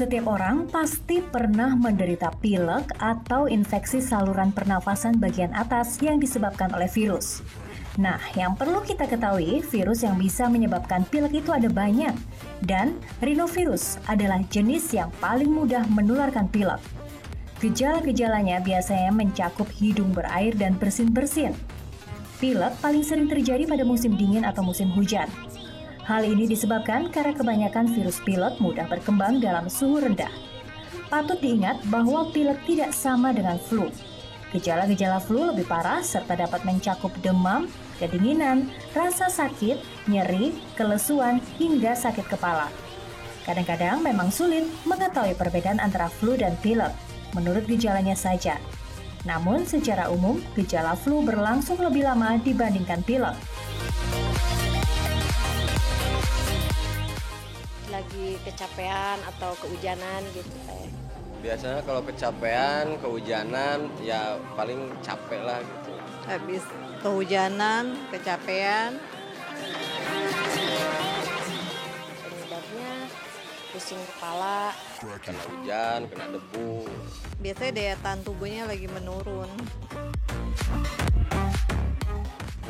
Setiap orang pasti pernah menderita pilek atau infeksi saluran pernafasan bagian atas yang disebabkan oleh virus. Nah, yang perlu kita ketahui, virus yang bisa menyebabkan pilek itu ada banyak. Dan rhinovirus adalah jenis yang paling mudah menularkan pilek. Gejala-gejalanya biasanya mencakup hidung berair dan bersin-bersin. Pilek paling sering terjadi pada musim dingin atau musim hujan. Hal ini disebabkan karena kebanyakan virus pilek mudah berkembang dalam suhu rendah. Patut diingat bahwa pilek tidak sama dengan flu. Gejala-gejala flu lebih parah serta dapat mencakup demam, kedinginan, rasa sakit, nyeri, kelesuan, hingga sakit kepala. Kadang-kadang memang sulit mengetahui perbedaan antara flu dan pilek menurut gejalanya saja. Namun secara umum, gejala flu berlangsung lebih lama dibandingkan pilek. Lagi kecapean atau kehujanan gitu. Biasanya kalau kecapean, kehujanan, ya paling capek lah gitu. Habis kehujanan, kecapean. Penyebabnya pusing kepala. Kena hujan, kena debu. Biasanya daya tahan tubuhnya lagi menurun.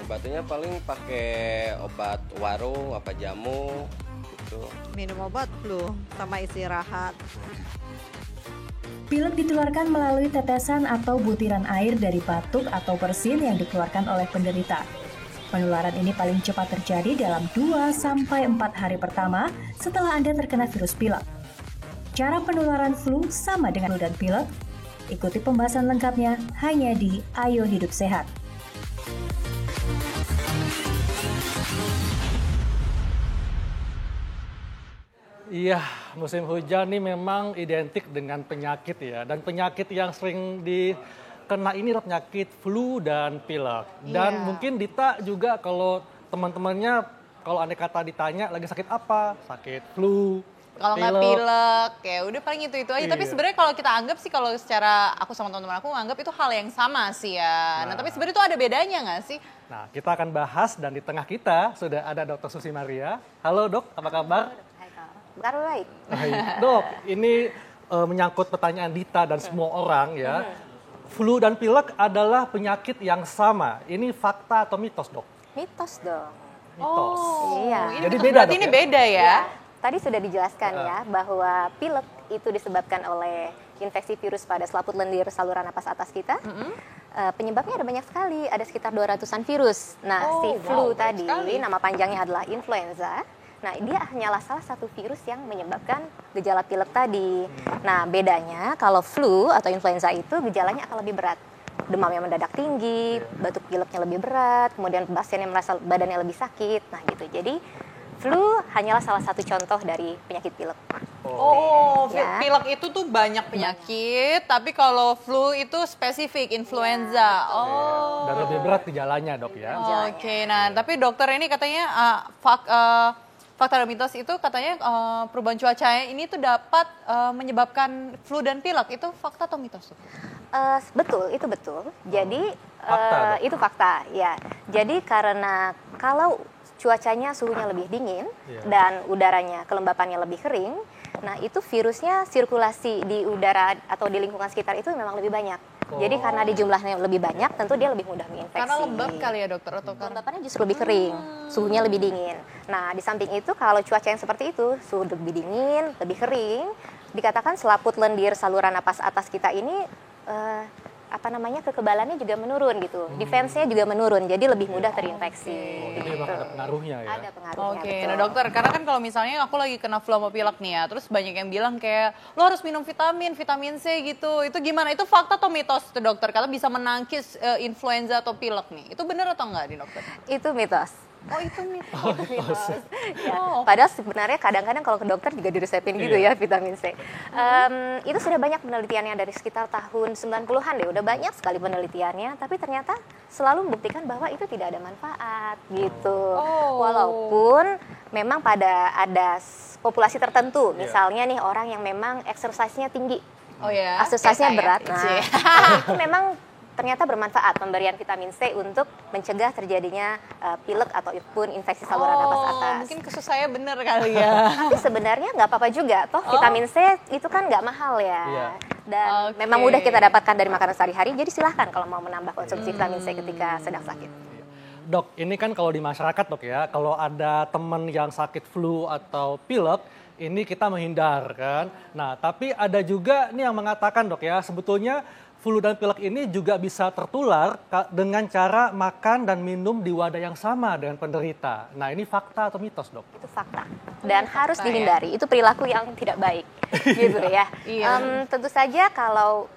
Obatnya paling pakai obat warung, apa jamu gitu. Minum obat flu sama istirahat. Pilek ditularkan melalui tetesan atau butiran air dari batuk atau bersin yang dikeluarkan oleh penderita. Penularan ini paling cepat terjadi dalam 2-4 hari pertama setelah Anda terkena virus pilek. Cara penularan flu sama dengan flu dan pilek. Ikuti pembahasan lengkapnya hanya di Ayo Hidup Sehat. Iya, musim hujan ini memang identik dengan penyakit ya. Dan penyakit yang sering dikena ini adalah penyakit flu dan pilek. Dan mungkin Dita juga kalau teman-temannya, kalau andai kata ditanya lagi sakit apa? Sakit flu, kalau nggak pilek, ya udah paling itu aja. Iya. Tapi sebenarnya kalau kita anggap sih, kalau secara aku sama teman-teman aku anggap itu hal yang sama sih ya. Nah tapi sebenarnya itu ada bedanya nggak sih? Nah, kita akan bahas dan di tengah kita sudah ada Dr. Susi Maria. Halo dok, apa kabar? Kabar baik. Baik. Dok, ini menyangkut pertanyaan Dita dan semua orang ya. Flu dan pilek adalah penyakit yang sama. Ini fakta atau mitos, dok? Mitos dong. Mitos. Iya. Jadi Mitos beda, berarti dok, ini ya? beda ya? Tadi sudah dijelaskan ya bahwa pilek itu disebabkan oleh infeksi virus pada selaput lendir saluran napas atas kita. Penyebabnya ada banyak sekali, ada sekitar 200-an virus. Nah, si flu tadi, nama panjangnya adalah influenza. Nah, dia hanyalah salah satu virus yang menyebabkan gejala pilek tadi. Nah, bedanya kalau flu atau influenza itu gejalanya akan lebih berat. Demam yang mendadak tinggi, batuk pileknya lebih berat, kemudian pasien yang merasa badannya lebih sakit. Nah, gitu. Jadi, flu hanyalah salah satu contoh dari penyakit pilek. Pilek itu tuh banyak penyakit, tapi kalau flu itu spesifik, influenza. Dan lebih berat gejalanya, dok ya. Oke, nah tapi dokter ini katanya fakta dan mitos itu katanya perubahan cuaca ini tuh dapat menyebabkan flu dan pilek. Itu fakta atau mitos? Betul, itu betul. Jadi Fakta, itu fakta, ya. Jadi karena kalau cuacanya suhunya lebih dingin dan udaranya kelembapannya lebih kering, nah itu virusnya sirkulasi di udara atau di lingkungan sekitar itu memang lebih banyak. Jadi karena di jumlahnya lebih banyak, tentu dia lebih mudah menginfeksi. Karena lembab kali ya dokter? Atau Kelembapannya justru lebih kering, suhunya lebih dingin. Nah di samping itu kalau cuaca yang seperti itu, suhu lebih dingin, lebih kering, dikatakan selaput lendir saluran napas atas kita ini kekebalannya juga menurun gitu, defense-nya juga menurun, jadi lebih mudah terinfeksi. Jadi memang ada pengaruhnya ya? Ada pengaruhnya. Oke, betul. nah dokter, karena kan kalau misalnya aku lagi kena flu sama pilek nih ya, terus banyak yang bilang kayak, lo harus minum vitamin C gitu, itu gimana? Itu fakta atau mitos tuh dokter? Karena bisa menangkis influenza atau pilek nih, itu benar atau enggak nih dokter? Itu mitos. Oh itu mitos. Ya. Padahal sebenarnya kadang-kadang kalau ke dokter juga diresepin gitu ya vitamin C. Itu sudah banyak penelitiannya dari sekitar tahun 90-an deh, udah banyak sekali penelitiannya, tapi ternyata selalu membuktikan bahwa itu tidak ada manfaat gitu. Walaupun memang ada populasi tertentu, misalnya nih orang yang memang exercise-nya tinggi, exercise-nya berat, nah itu memang ternyata bermanfaat pemberian vitamin C untuk mencegah terjadinya pilek ataupun infeksi saluran napas atas. Mungkin kasus saya bener kali ya. Tapi sebenarnya nggak apa-apa juga, toh vitamin C itu kan nggak mahal ya. Iya. Dan memang mudah kita dapatkan dari makanan sehari-hari, jadi silahkan kalau mau menambah konsumsi vitamin C ketika sedang sakit. Dok, ini kan kalau di masyarakat dok ya, kalau ada teman yang sakit flu atau pilek, ini kita menghindar kan. Nah, tapi ada juga nih yang mengatakan dok ya, sebetulnya flu dan pilek ini juga bisa tertular dengan cara makan dan minum di wadah yang sama dengan penderita. Nah, ini fakta atau mitos dok? Itu fakta dan harus dihindari. Itu perilaku yang tidak baik, gitu ya. Tentu saja kalau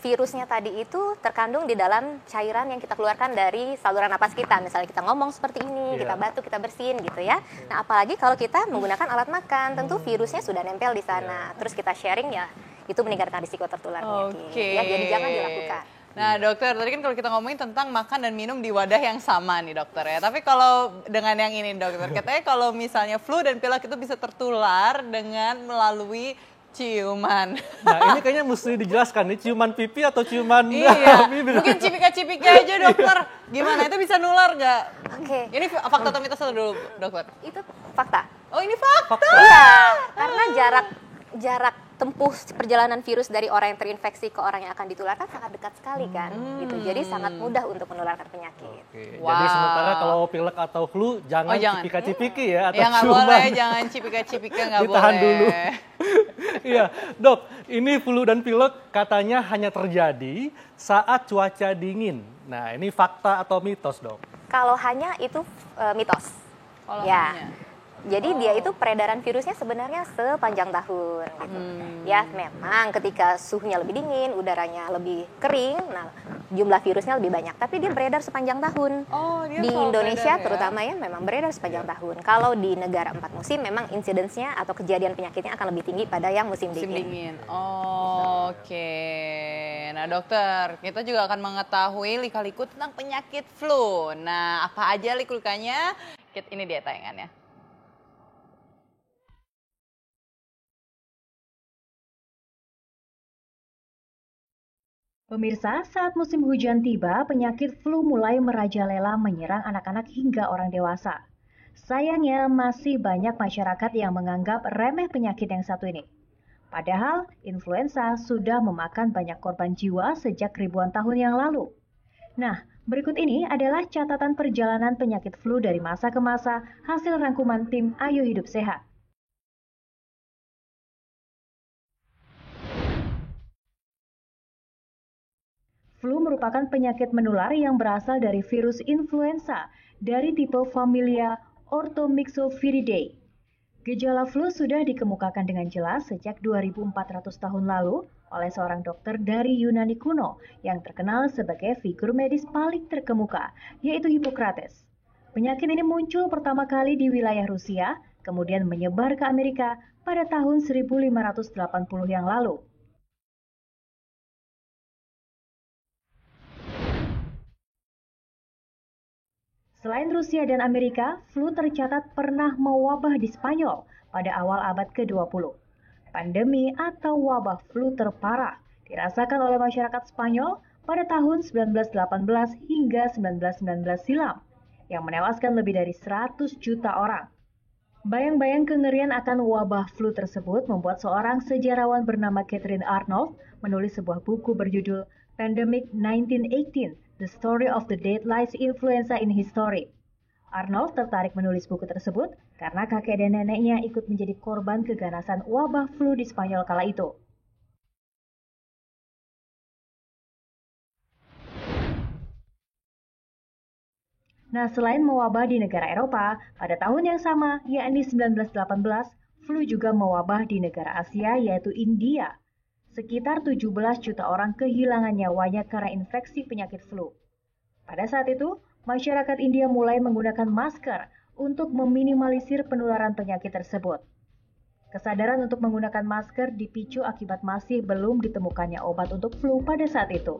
virusnya tadi itu terkandung di dalam cairan yang kita keluarkan dari saluran napas kita. Misalnya kita ngomong seperti ini, kita batuk, kita bersin gitu ya. Nah, apalagi kalau kita menggunakan alat makan, tentu virusnya sudah nempel di sana. Terus kita sharing ya, itu meningkatkan risiko tertular penyakit. Ya, jadi jangan dilakukan. Nah dokter, tadi kan kalau kita ngomongin tentang makan dan minum di wadah yang sama nih dokter ya. Tapi kalau dengan yang ini dokter, katanya kalau misalnya flu dan pilek itu bisa tertular dengan melalui ciuman. Nah, ini kayaknya mesti dijelaskan nih, ciuman pipi atau ciuman bibir? Mungkin cipika-cipika aja dokter. Gimana, itu bisa nular nggak? Oke. Ini fakta atau mitos dulu dokter? Itu fakta. Oh ini fakta? Iya, karena jarak tempuh perjalanan virus dari orang yang terinfeksi ke orang yang akan ditularkan sangat dekat sekali kan, gitu. Jadi sangat mudah untuk menularkan penyakit. Oke. Jadi sementara kalau pilek atau flu jangan cipika-cipiki ya, atau ya nggak ciuman. boleh, jangan cipika-cipika, nggak boleh. Ditahan dulu. Iya, dok, ini flu dan pilek katanya hanya terjadi saat cuaca dingin. Nah, ini fakta atau mitos dok? Kalau hanya itu mitos. Kalau ya. hanya. Jadi dia itu peredaran virusnya sebenarnya sepanjang tahun gitu. Ya memang ketika suhunya lebih dingin, udaranya lebih kering, nah jumlah virusnya lebih banyak. Tapi dia beredar sepanjang tahun. Di Indonesia terutama ya memang beredar sepanjang tahun. Kalau di negara 4 musim memang insidensnya atau kejadian penyakitnya akan lebih tinggi pada yang musim dingin. Oke. Nah dokter, kita juga akan mengetahui lika-liku tentang penyakit flu. Nah apa aja liku-likunya? Ini dia tayangannya. Pemirsa, saat musim hujan tiba, penyakit flu mulai merajalela menyerang anak-anak hingga orang dewasa. Sayangnya, masih banyak masyarakat yang menganggap remeh penyakit yang satu ini. Padahal, influenza sudah memakan banyak korban jiwa sejak ribuan tahun yang lalu. Nah, berikut ini adalah catatan perjalanan penyakit flu dari masa ke masa, hasil rangkuman tim Ayo Hidup Sehat. Flu merupakan penyakit menular yang berasal dari virus influenza dari tipe familia Orthomyxoviridae. Gejala flu sudah dikemukakan dengan jelas sejak 2400 tahun lalu oleh seorang dokter dari Yunani kuno yang terkenal sebagai figur medis paling terkemuka, yaitu Hippocrates. Penyakit ini muncul pertama kali di wilayah Rusia, kemudian menyebar ke Amerika pada tahun 1580 yang lalu. Selain Rusia dan Amerika, flu tercatat pernah mewabah di Spanyol pada awal abad ke-20. Pandemi atau wabah flu terparah dirasakan oleh masyarakat Spanyol pada tahun 1918 hingga 1919 silam, yang menewaskan lebih dari 100 juta orang. Bayang-bayang kengerian akan wabah flu tersebut membuat seorang sejarawan bernama Catherine Arnold menulis sebuah buku berjudul Pandemic 1918, The Story of the Deadliest Influenza in History. Arnold tertarik menulis buku tersebut karena kakek dan neneknya ikut menjadi korban keganasan wabah flu di Spanyol kala itu. Nah, selain mewabah di negara Eropa, pada tahun yang sama, yakni 1918, flu juga mewabah di negara Asia, yaitu India. Sekitar 17 juta orang kehilangan nyawanya karena infeksi penyakit flu. Pada saat itu, masyarakat India mulai menggunakan masker untuk meminimalisir penularan penyakit tersebut. Kesadaran untuk menggunakan masker dipicu akibat masih belum ditemukannya obat untuk flu pada saat itu.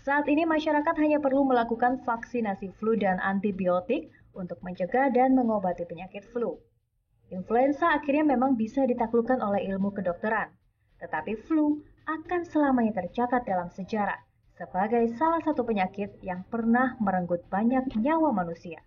Saat ini masyarakat hanya perlu melakukan vaksinasi flu dan antibiotik untuk mencegah dan mengobati penyakit flu. Influenza akhirnya memang bisa ditaklukkan oleh ilmu kedokteran, tetapi flu akan selamanya tercatat dalam sejarah sebagai salah satu penyakit yang pernah merenggut banyak nyawa manusia.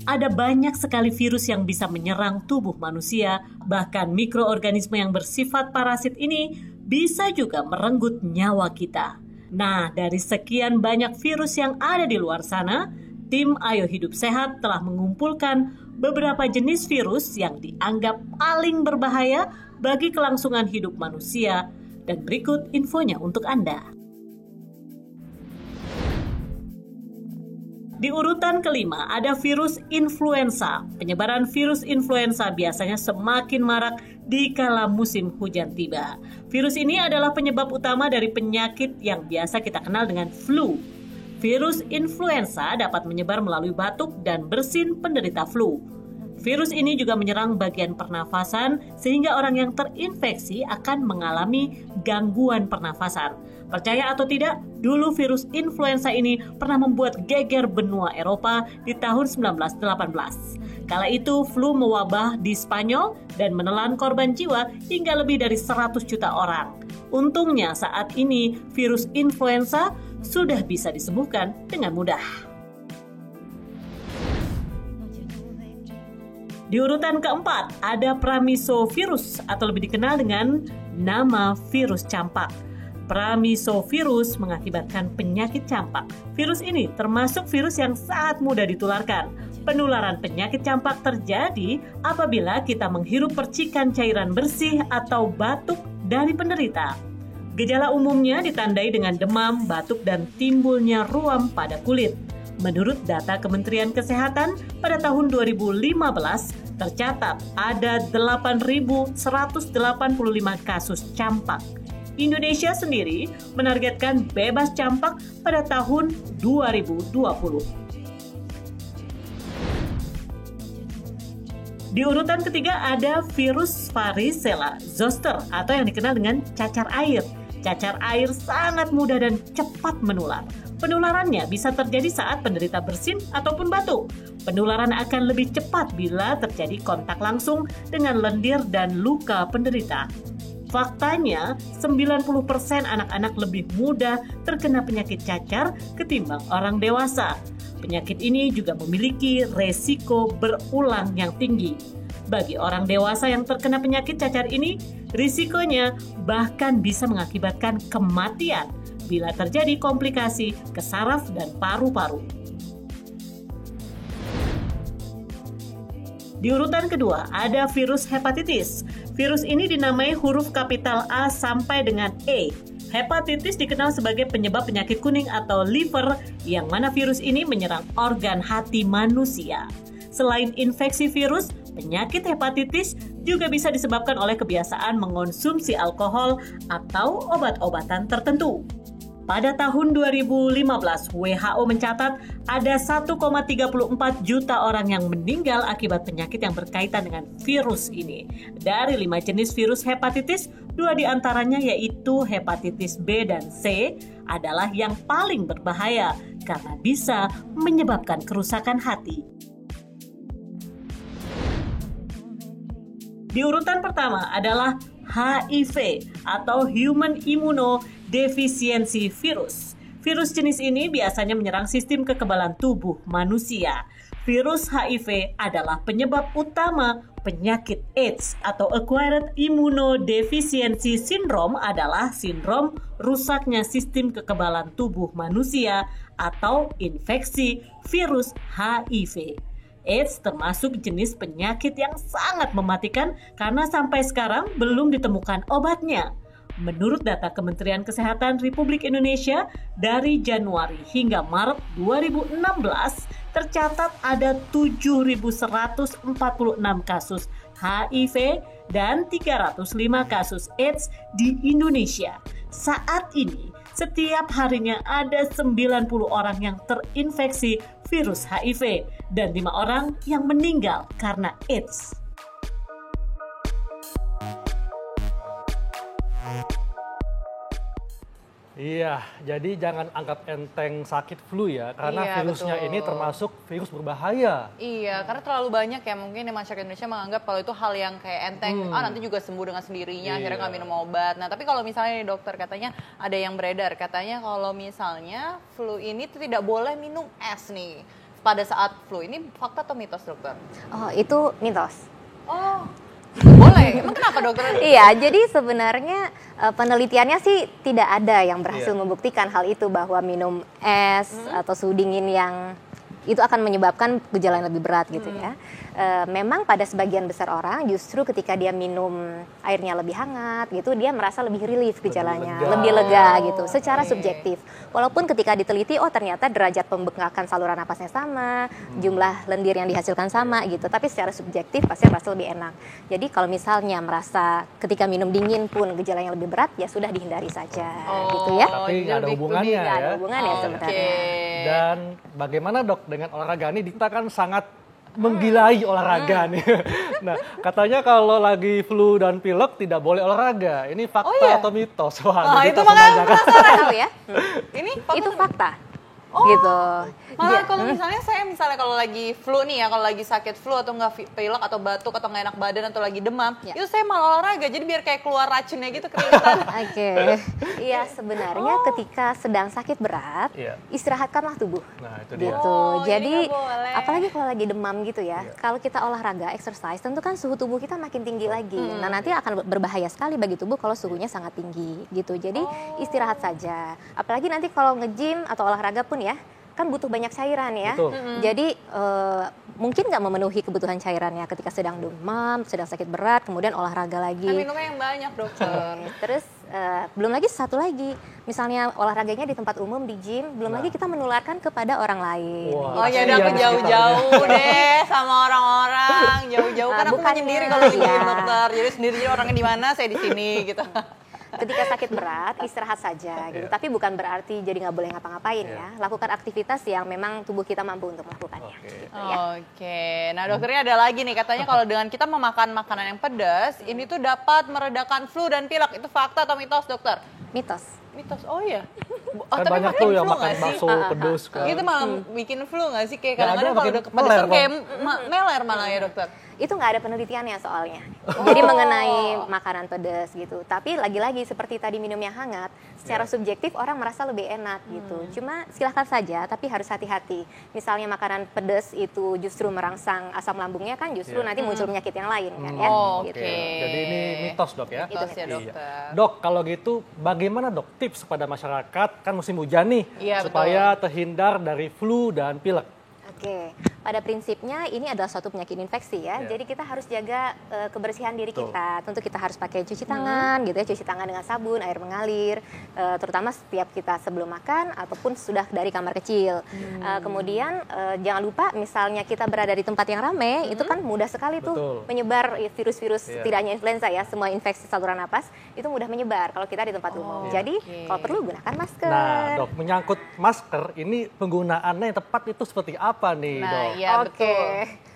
Ada banyak sekali virus yang bisa menyerang tubuh manusia, bahkan mikroorganisme yang bersifat parasit ini bisa juga merenggut nyawa kita. Nah, dari sekian banyak virus yang ada di luar sana, tim Ayo Hidup Sehat telah mengumpulkan beberapa jenis virus yang dianggap paling berbahaya bagi kelangsungan hidup manusia, dan berikut infonya untuk Anda. Di urutan kelima ada virus influenza. Penyebaran virus influenza biasanya semakin marak di kala musim hujan tiba. Virus ini adalah penyebab utama dari penyakit yang biasa kita kenal dengan flu. Virus influenza dapat menyebar melalui batuk dan bersin penderita flu. Virus ini juga menyerang bagian pernafasan sehingga orang yang terinfeksi akan mengalami gangguan pernafasan. Percaya atau tidak, dulu virus influenza ini pernah membuat geger benua Eropa di tahun 1918. Kala itu flu mewabah di Spanyol dan menelan korban jiwa hingga lebih dari 100 juta orang. Untungnya saat ini virus influenza sudah bisa disembuhkan dengan mudah. Di urutan keempat ada Pramisovirus atau lebih dikenal dengan nama virus campak. Pramisovirus mengakibatkan penyakit campak. Virus ini termasuk virus yang sangat mudah ditularkan. Penularan penyakit campak terjadi apabila kita menghirup percikan cairan bersih atau batuk dari penderita. Gejala umumnya ditandai dengan demam, batuk, dan timbulnya ruam pada kulit. Menurut data Kementerian Kesehatan, pada tahun 2015 tercatat ada 8.185 kasus campak. Indonesia sendiri menargetkan bebas campak pada tahun 2020. Di urutan ketiga ada virus varicella zoster atau yang dikenal dengan cacar air. Cacar air sangat mudah dan cepat menular. Penularannya bisa terjadi saat penderita bersin ataupun batuk. Penularan akan lebih cepat bila terjadi kontak langsung dengan lendir dan luka penderita. Faktanya, 90% anak-anak lebih mudah terkena penyakit cacar ketimbang orang dewasa. Penyakit ini juga memiliki resiko berulang yang tinggi. Bagi orang dewasa yang terkena penyakit cacar ini, risikonya bahkan bisa mengakibatkan kematian bila terjadi komplikasi ke saraf dan paru-paru. Di urutan kedua ada virus hepatitis. Virus ini dinamai huruf kapital A sampai dengan E. Hepatitis dikenal sebagai penyebab penyakit kuning atau liver, yang mana virus ini menyerang organ hati manusia. Selain infeksi virus, penyakit hepatitis juga bisa disebabkan oleh kebiasaan mengonsumsi alkohol atau obat-obatan tertentu. Pada tahun 2015, WHO mencatat ada 1,34 juta orang yang meninggal akibat penyakit yang berkaitan dengan virus ini. Dari 5 jenis virus hepatitis, 2 diantaranya yaitu hepatitis B dan C adalah yang paling berbahaya karena bisa menyebabkan kerusakan hati. Di urutan pertama adalah HIV atau Human Immunodeficiency Virus. Virus jenis ini biasanya menyerang sistem kekebalan tubuh manusia. Virus HIV adalah penyebab utama Penyakit AIDS atau Acquired Immunodeficiency Syndrome adalah sindrom rusaknya sistem kekebalan tubuh manusia atau infeksi virus HIV. AIDS termasuk jenis penyakit yang sangat mematikan karena sampai sekarang belum ditemukan obatnya. Menurut data Kementerian Kesehatan Republik Indonesia, dari Januari hingga Maret 2016 tercatat ada 7.146 kasus HIV dan 305 kasus AIDS di Indonesia. Saat ini, setiap harinya ada 90 orang yang terinfeksi virus HIV dan 5 orang yang meninggal karena AIDS. Iya, jadi jangan anggap enteng sakit flu ya, karena Iya, virusnya betul. ini termasuk virus berbahaya. Iya, karena terlalu banyak ya mungkin di masyarakat Indonesia menganggap kalau itu hal yang kayak enteng, nanti juga sembuh dengan sendirinya, akhirnya nggak Iya. minum obat. Nah, tapi kalau misalnya nih dokter katanya ada yang beredar, katanya kalau misalnya flu ini tuh tidak boleh minum es nih pada saat flu. Ini fakta atau mitos dokter? Oh, itu mitos. Oh, boleh. Emang kenapa dokter? Iya, jadi sebenarnya penelitiannya sih tidak ada yang berhasil membuktikan hal itu, bahwa minum es atau suhu dingin yang itu akan menyebabkan gejala yang lebih berat gitu ya. Memang pada sebagian besar orang justru ketika dia minum airnya lebih hangat gitu, dia merasa lebih relief gejalanya, lebih lega gitu, secara subjektif. Walaupun ketika diteliti, oh ternyata derajat pembengkakan saluran napasnya sama, jumlah lendir yang dihasilkan sama gitu, tapi secara subjektif pasti merasa lebih enak. Jadi kalau misalnya merasa ketika minum dingin pun gejala yang lebih berat, ya sudah dihindari saja gitu ya. Tapi nggak ada lebih hubungannya Nggak ada ya. hubungannya sebenarnya. Dan bagaimana dok dengan olahraga ini? Dita kan sangat menggilai olahraga nih. Nah, katanya kalau lagi flu dan pilek tidak boleh olahraga. Ini fakta atau mitos? Wah, itu Dita makanya senang banget. Tahu ya? Ini Itu fakta. Oh, Gitu. malah kalau misalnya saya kalau lagi flu nih ya, kalau lagi sakit flu atau nggak pilek atau batuk atau nggak enak badan atau lagi demam, itu saya malah olahraga. Jadi biar kayak keluar racunnya gitu keringetan. Oke. Iya, sebenarnya ketika sedang sakit berat, Iya. istirahatkanlah tubuh. Nah, itu dia. Gitu. Oh, jadi Jadi nggak boleh. apalagi kalau lagi demam gitu ya. Kalau kita olahraga, exercise, tentu kan suhu tubuh kita makin tinggi lagi. Nah, nanti akan berbahaya sekali bagi tubuh kalau suhunya sangat tinggi gitu. Jadi istirahat saja. Apalagi nanti kalau nge-gym atau olahraga pun ya, kan butuh banyak cairan ya. Betul. Jadi mungkin nggak memenuhi kebutuhan cairannya ketika sedang demam, sedang sakit berat, kemudian olahraga lagi. Kan minumnya yang banyak dokter. Terus belum lagi satu lagi, misalnya olahraganya di tempat umum, di gym, belum lagi kita menularkan kepada orang lain. Wah. Oh ya Kasihan udah aku di jauh-jauh deh sama orang-orang, jauh-jauh kan aku Bukannya, menyendiri kalau di gym iya. dokter. Jadi sendiri orangnya di mana, saya di sini gitu. Ketika sakit berat, istirahat saja gitu. Tapi bukan berarti jadi nggak boleh ngapa-ngapain ya. Lakukan aktivitas yang memang tubuh kita mampu untuk melakukannya. Gitu ya. Oke, nah dokternya ada lagi nih, katanya kalau dengan kita memakan makanan yang pedas, ini tuh dapat meredakan flu dan pilek. Itu fakta atau mitos dokter? Mitos. Mitos, oh iya. Kan banyak tuh yang makan bakso pedas kan. Itu malah bikin flu nggak sih? Kayak Nggak ada, kadang-kadang kalau makin udah kepedesan meler, kayak meler malah ya dokter. Itu nggak ada penelitiannya soalnya. Jadi mengenai makanan pedas gitu. Tapi lagi-lagi seperti tadi minum yang hangat, secara subjektif orang merasa lebih enak gitu. Cuma silahkan saja, tapi harus hati-hati. Misalnya makanan pedas itu justru merangsang asam lambungnya kan, justru nanti muncul penyakit yang lain kan ya. Oh, Gitu. oke. Jadi ini mitos dok ya. Mitos ya Iya. dokter. Dok, kalau gitu bagaimana dok tips kepada masyarakat, kan musim hujan nih, Iya, supaya terhindar dari flu dan pilek? Oke, pada prinsipnya ini adalah suatu penyakit infeksi ya. Ya. Jadi kita harus jaga kebersihan diri kita. Tentu kita harus pakai cuci tangan gitu ya, cuci tangan dengan sabun, air mengalir, terutama setiap kita sebelum makan ataupun sudah dari kamar kecil. Kemudian jangan lupa misalnya kita berada di tempat yang ramai, itu kan mudah sekali tuh Betul. menyebar virus-virus, Iya. tidak hanya influenza ya, semua infeksi saluran napas itu mudah menyebar kalau kita di tempat umum. Jadi kalau perlu gunakan masker. Nah dok, menyangkut masker, ini penggunaannya yang tepat itu seperti apa nih Nah, dok? iya Oke, betul.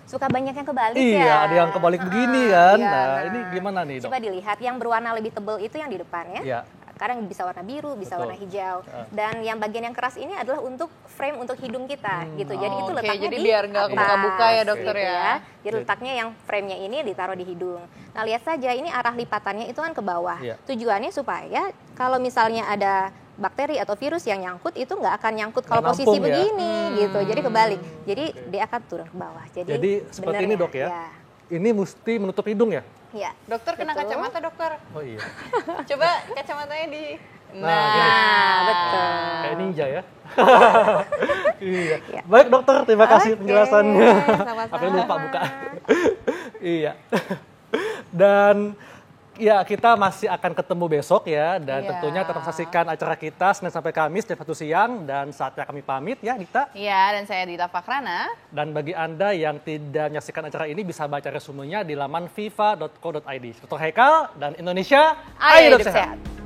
suka banyak yang kebalik Iya, ya. ada yang kebalik begini kan. Iya, Nah, ini gimana nih dok? Coba dilihat, yang berwarna lebih tebal itu yang di depan ya. Iya. Kadang bisa warna biru, bisa Betul. warna hijau. Dan yang bagian yang keras ini adalah untuk frame untuk hidung kita gitu. Jadi itu Oke, letaknya jadi di biar nggak atas, kebuka-buka ya, dokter gitu ya. Jadi letaknya yang frame-nya ini ditaruh di hidung. Nah, lihat saja ini arah lipatannya itu kan ke bawah. Iya. Tujuannya supaya kalau misalnya ada bakteri atau virus yang nyangkut itu nggak akan nyangkut kalau Nggak posisi nampung ya. begini gitu. Jadi kebalik. Jadi dia akan turun ke bawah. Jadi seperti ini benernya, dok ya. ini mesti menutup hidung ya? Iya. Dokter kena Betul. kacamata, dokter. Oh iya. Coba kacamatanya di... Nah, betul. Kayak ninja ya. Iya. Iya. Baik dokter, terima kasih Oke, penjelasannya. sama-sama. Sampai lupa buka. Iya. Dan ya kita masih akan ketemu besok ya. Dan Iya. tentunya tetap saksikan acara kita Senin sampai Kamis jam 1 siang. Dan saatnya kami pamit ya Dita. Iya, dan saya Dita Fakrana. Dan bagi Anda yang tidak menyaksikan acara ini bisa baca resumenya di laman fifa.co.id. Dr. Haikal dan Indonesia, Ayo hidup sehat. sehat.